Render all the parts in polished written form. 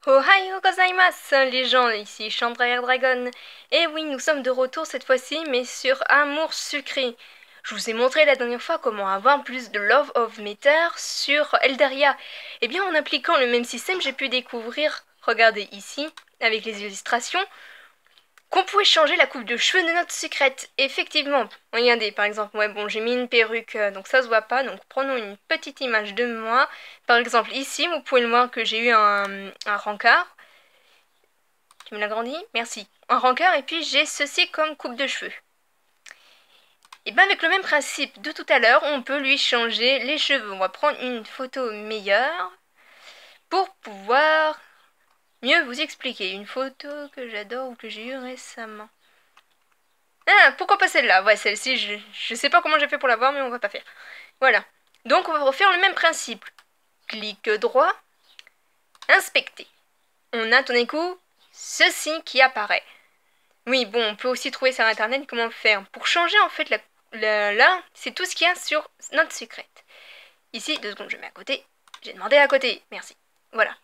Ohayou gozaimasu, les gens, ici Chandra Dragon. Et oui, nous sommes de retour cette fois-ci, mais sur Amour Sucré. Je vous ai montré la dernière fois comment avoir plus de Love of Matter sur Eldaria. Eh bien, en appliquant le même système, j'ai pu découvrir, regardez ici, avec les illustrations, qu'on pouvait changer la coupe de cheveux de notre secrète. Effectivement, regardez, par exemple, ouais, bon, j'ai mis une perruque, donc ça se voit pas, donc prenons une petite image de moi. Par exemple, ici, vous pouvez le voir que j'ai eu un rencard. Tu me l'agrandis? Merci. Un rencard, et puis j'ai ceci comme coupe de cheveux. Et bien avec le même principe de tout à l'heure, on peut lui changer les cheveux. On va prendre une photo meilleure pour pouvoir mieux vous expliquer. Une photo que j'adore ou que j'ai eue récemment. Ah, pourquoi pas celle-là? Ouais, celle-ci, je sais pas comment j'ai fait pour la voir, mais on va pas faire. Voilà. Donc on va refaire le même principe. Clic droit, inspecter. On a tout d'un coup ceci qui apparaît. Oui, bon, on peut aussi trouver sur internet comment faire. Pour changer en fait là, c'est tout ce qu'il y a sur notre secret. Ici, 2 secondes, je mets à côté. J'ai demandé à côté, merci. Voilà.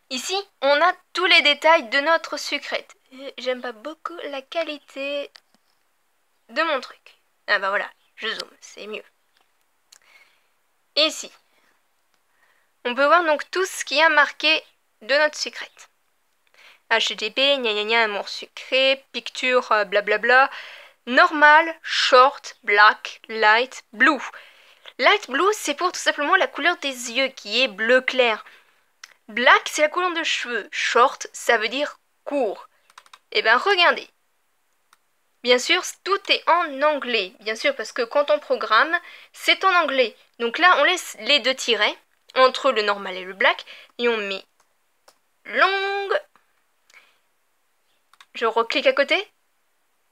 Ici, on a tous les détails de notre secret. J'aime pas beaucoup la qualité de mon truc. Ah bah voilà, je zoome, c'est mieux. Et ici, on peut voir donc tout ce qui a marqué de notre secret. HTTP, gna gna gna, amour sucré, picture, blablabla. Normal, short, black, light, blue. Light blue, c'est pour tout simplement la couleur des yeux qui est bleu clair. Black, c'est la couleur de cheveux. Short, ça veut dire court. Eh bien, regardez. Bien sûr, tout est en anglais. Bien sûr, parce que quand on programme, c'est en anglais. Donc là, on laisse les 2 tirets entre le normal et le black. Et on met longue. Je reclique à côté.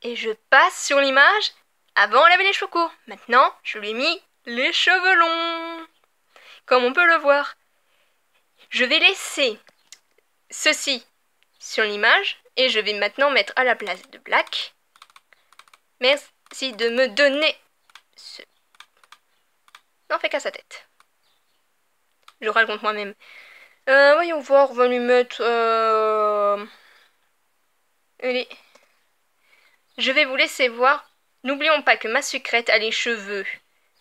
Et je passe sur l'image. Avant, elle avait les cheveux courts. Maintenant, je lui ai mis les cheveux longs. Comme on peut le voir. Je vais laisser ceci sur l'image. Et je vais maintenant mettre à la place de black. Merci de me donner ce... Non, fais qu'à sa tête. Je raconte moi-même. Voyons voir, on va lui mettre... Allez. Je vais vous laisser voir. N'oublions pas que ma sucrète a les cheveux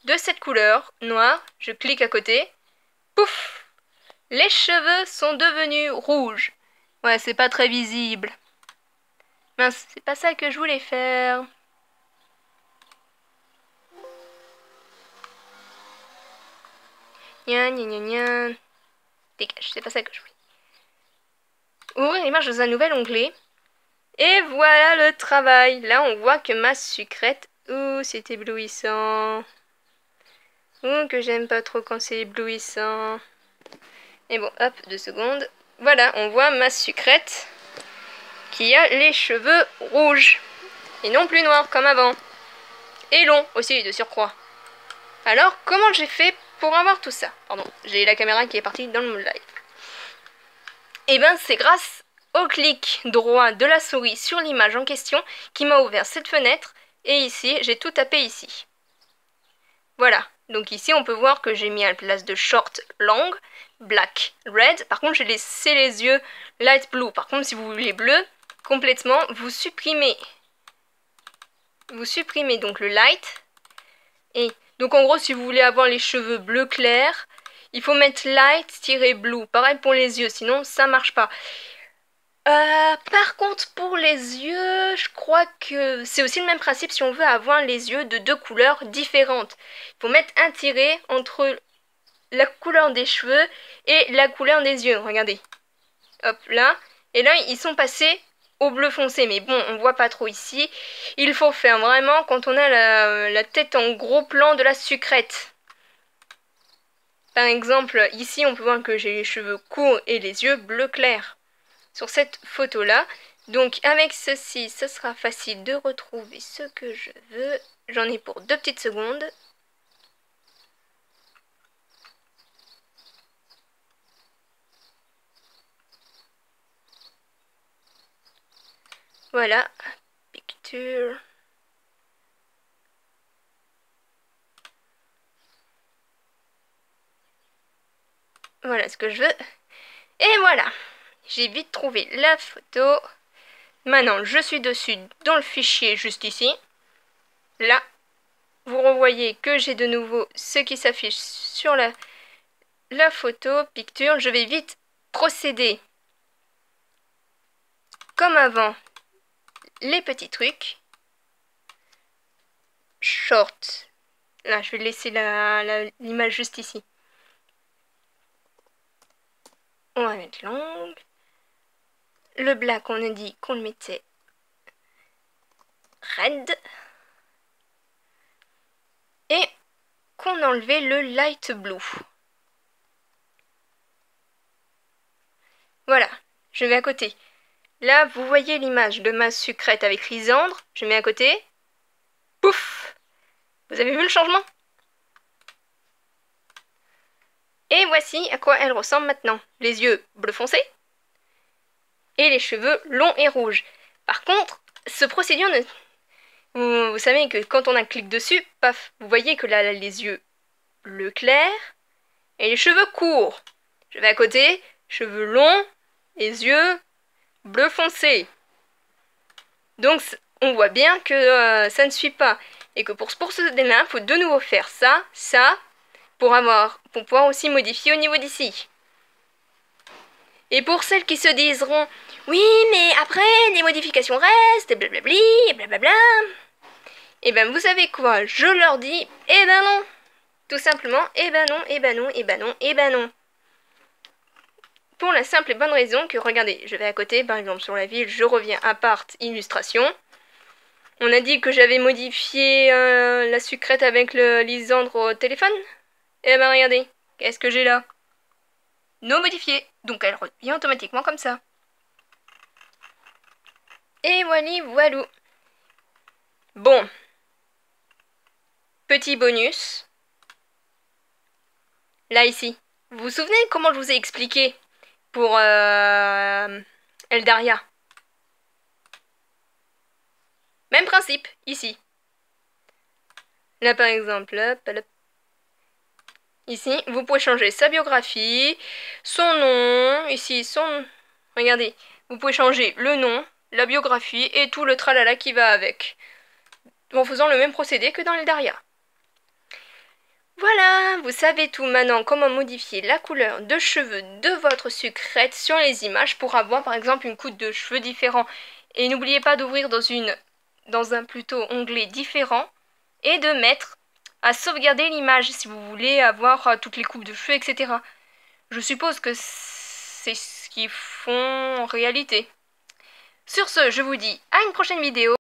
de cette couleur, noir. Je clique à côté. Pouf! Les cheveux sont devenus rouges. Ouais, c'est pas très visible. Mince, c'est pas ça que je voulais faire. Gna gna gna gna. Dégage, c'est pas ça que je voulais. Ouvrir l'image dans un nouvel onglet. Et voilà le travail. Là, on voit que ma sucrète... Ouh, c'est éblouissant. Ouh, que j'aime pas trop quand c'est éblouissant. Et bon, hop, 2 secondes. Voilà, on voit ma sucrète qui a les cheveux rouges. Et non plus noirs comme avant. Et longs aussi, de surcroît. Alors, comment j'ai fait pour avoir tout ça? Pardon, j'ai la caméra qui est partie dans le live. Et ben, c'est grâce au clic droit de la souris sur l'image en question qui m'a ouvert cette fenêtre. Et ici, j'ai tout tapé ici. Voilà. Donc ici, on peut voir que j'ai mis à la place de short, long, black, red. Par contre, j'ai laissé les yeux light blue. Par contre, si vous voulez bleu, complètement, vous supprimez. Vous supprimez donc le light. Et donc en gros, si vous voulez avoir les cheveux bleu clair, il faut mettre light-blue. Pareil pour les yeux, sinon ça marche pas. Par contre, pour les yeux, je crois que c'est aussi le même principe si on veut avoir les yeux de 2 couleurs différentes. Il faut mettre un tiret entre la couleur des cheveux et la couleur des yeux. Regardez. Hop, là. Et là, ils sont passés au bleu foncé. Mais bon, on voit pas trop ici. Il faut faire vraiment quand on a la tête en gros plan de la sucrète. Par exemple, ici, on peut voir que j'ai les cheveux courts et les yeux bleu clair. Sur cette photo là. Donc avec ceci, ce sera facile de retrouver ce que je veux. J'en ai pour 2 petites secondes. Voilà, picture. Voilà ce que je veux. Et voilà, j'ai vite trouvé la photo. Maintenant, je suis dessus dans le fichier juste ici. Là, vous revoyez que j'ai de nouveau ce qui s'affiche sur la photo, picture. Je vais vite procéder comme avant. Les petits trucs. Short. Là, je vais laisser l'image juste ici. On va mettre l'angle. Le black, on a dit qu'on le mettait red. Et qu'on enlevait le light blue. Voilà, je vais à côté. Là, vous voyez l'image de ma sucrète avec Lysandre. Je mets à côté. Pouf! Vous avez vu le changement? Et voici à quoi elle ressemble maintenant. Les yeux bleu foncé. Et les cheveux longs et rouges. Par contre, ce procédure ne... Vous savez que quand on a clic dessus, paf, vous voyez que là, les yeux bleu clair et les cheveux courts. Je vais à côté, cheveux longs, les yeux bleu foncé. Donc, on voit bien que ça ne suit pas. Et que pour ce procédé-là, il faut de nouveau faire ça, pour pouvoir aussi modifier au niveau d'ici. Et pour celles qui se diseront, oui, mais après, les modifications restent, et blablabli, et blablabla. Et ben, vous savez quoi? Je leur dis, eh ben non. Tout simplement, eh ben non, eh ben non, eh ben non, eh ben non. Pour la simple et bonne raison que, regardez, je vais à côté, par exemple sur la ville, je reviens à part illustration. On a dit que j'avais modifié la sucrète avec le Lysandre au téléphone. Eh ben regardez, qu'est-ce que j'ai là? Non modifié, donc elle revient automatiquement comme ça. Et voilou. Bon. Petit bonus. Là ici. Vous vous souvenez comment je vous ai expliqué pour Eldaria? Même principe, ici. Là par exemple, hop. Ici, vous pouvez changer sa biographie, son nom, ici, Regardez, vous pouvez changer le nom, la biographie et tout le tralala qui va avec. En faisant le même procédé que dans Eldaria. Voilà, vous savez tout maintenant comment modifier la couleur de cheveux de votre sucrète sur les images pour avoir par exemple une coupe de cheveux différent. Et n'oubliez pas d'ouvrir dans un plutôt onglet différent et de mettre à sauvegarder l'image si vous voulez avoir toutes les coupes de cheveux, etc. Je suppose que c'est ce qu'ils font en réalité. Sur ce, je vous dis à une prochaine vidéo.